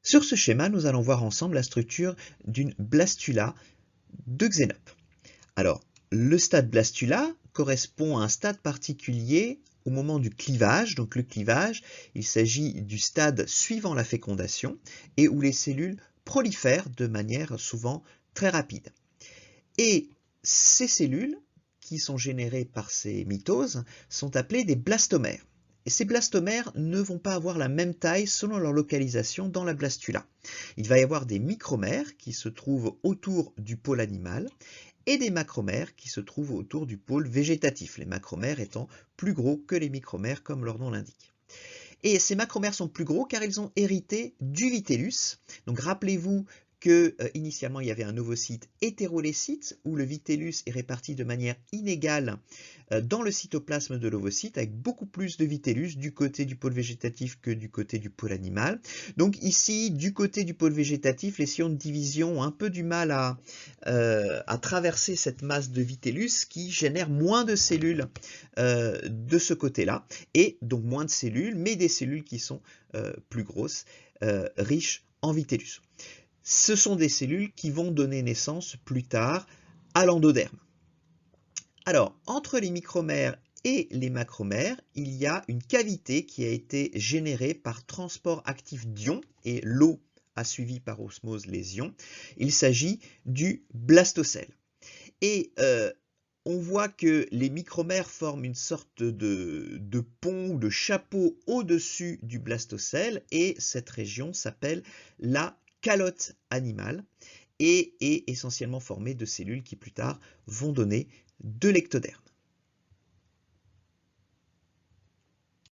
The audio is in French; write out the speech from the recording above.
Sur ce schéma, nous allons voir ensemble la structure d'une blastula de Xénope. Alors, le stade blastula correspond à un stade particulier au moment du clivage. Donc le clivage, il s'agit du stade suivant la fécondation et où les cellules prolifèrent de manière souvent très rapide. Et ces cellules qui sont générées par ces mitoses sont appelées des blastomères. Et ces blastomères ne vont pas avoir la même taille selon leur localisation dans la blastula. Il va y avoir des micromères qui se trouvent autour du pôle animal et des macromères qui se trouvent autour du pôle végétatif, les macromères étant plus gros que les micromères comme leur nom l'indique. Et ces macromères sont plus gros car ils ont hérité du vitellus. Donc rappelez-vous que initialement il y avait un ovocyte hétérolécyte où le vitellus est réparti de manière inégale dans le cytoplasme de l'ovocyte avec beaucoup plus de vitellus du côté du pôle végétatif que du côté du pôle animal. Donc ici, du côté du pôle végétatif, les sillons de division ont un peu du mal à traverser cette masse de vitellus qui génère moins de cellules de ce côté-là et donc moins de cellules, mais des cellules qui sont plus grosses, riches en vitellus. Ce sont des cellules qui vont donner naissance plus tard à l'endoderme. Alors, entre les micromères et les macromères, il y a une cavité qui a été générée par transport actif d'ions, et l'eau a suivi par osmose les ions. Il s'agit du blastocèle. Et on voit que les micromères forment une sorte de pont ou de chapeau au-dessus du blastocèle, et cette région s'appelle la calotte animale et est essentiellement formée de cellules qui plus tard vont donner de l'ectoderme.